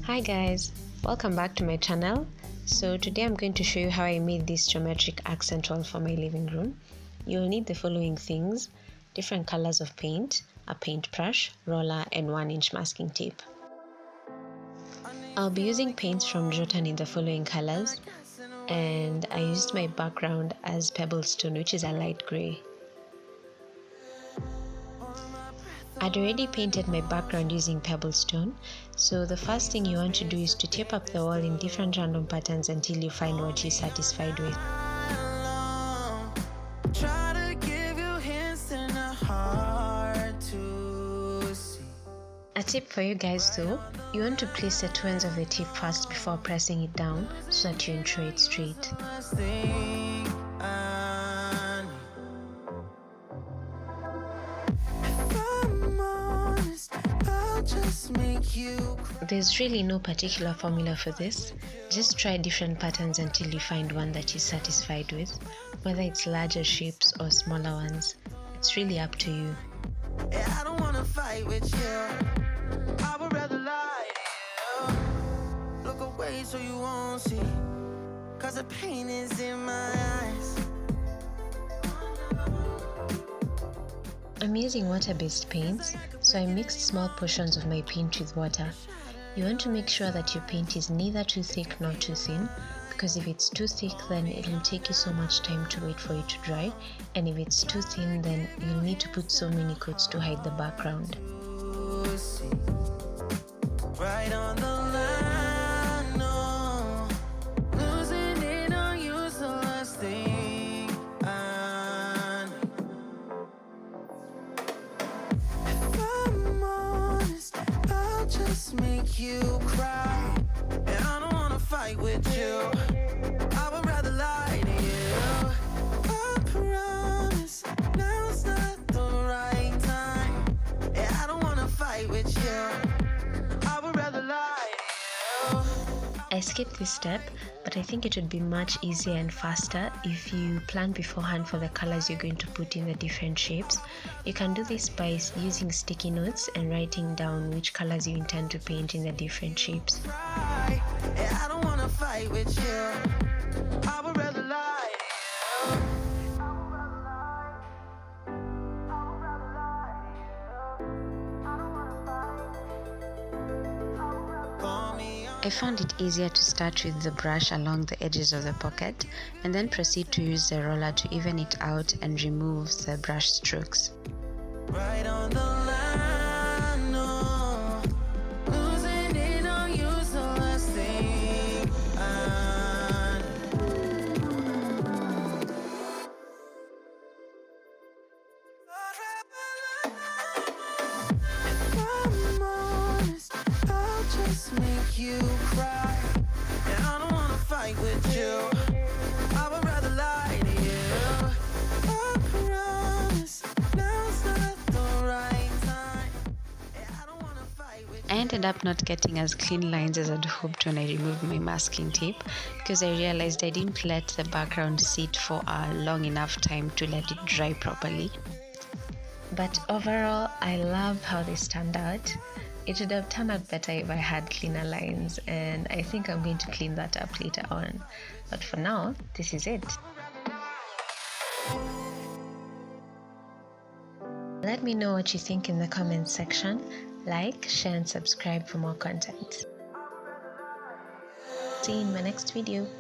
Hi guys, welcome back to my channel. So today I'm going to show you how I made this geometric accent wall for my living room. You'll need the following things: different colors of paint, a paintbrush, roller, and 1-inch masking tape. I'll be using paints from Jotun in the following colors, and I used my background as Pebblestone, which is a light grey. I'd already painted my background using Pebblestone, so the first thing you want to do is to tape up the wall in different random patterns until you find what you're satisfied with. A tip for you guys though, you want to place the two ends of the tape first before pressing it down so that you ensure it's straight. There's really no particular formula for this. Just try different patterns until you find one that you're satisfied with, whether it's larger shapes or smaller ones. It's really up to you. I don't wanna fight with you. I would rather lie to you. Look away so you won't see, 'cause the pain is in my eyes. I'm using water-based paints, so I mixed small portions of my paint with water. You want to make sure that your paint is neither too thick nor too thin, because if it's too thick then it will take you so much time to wait for it to dry, and if it's too thin then you'll need to put so many coats to hide the background. Right on the line, no. Losing it on you's the last thing I need. If I'm honest, I'll just make you cry, and I don't wanna fight with you. I would rather lie to you. I promise now's not the right time, and I don't wanna fight with you. I would rather lie to you. I skipped this step, but I think it would be much easier and faster if you plan beforehand for the colors you're going to put in the different shapes. You can do this by using sticky notes and writing down which colors you intend to paint in the different shapes. I don't wanna fight with you. I would rather lie to you. I found it easier to start with the brush along the edges of the pocket and then proceed to use the roller to even it out and remove the brush strokes. Right on the line, no. Losing it on you's the last thing I If I'm honest, I'll just make you cry, and I don't wanna fight with you. I would rather lie to you. I promise now's not the right time, and I don't wanna fight with you. I ended up not getting as clean lines as I'd hoped when I removed my masking tape, because I realized I didn't let the background sit for a long enough time to let it dry properly. But overall, I love how this turned out. It would have turned out better if I had cleaner lines, and I think I'm going to clean that up later on. But for now, this is it. Let me know what you think in the comments section. Like, share, and subscribe for more content. See you in my next video.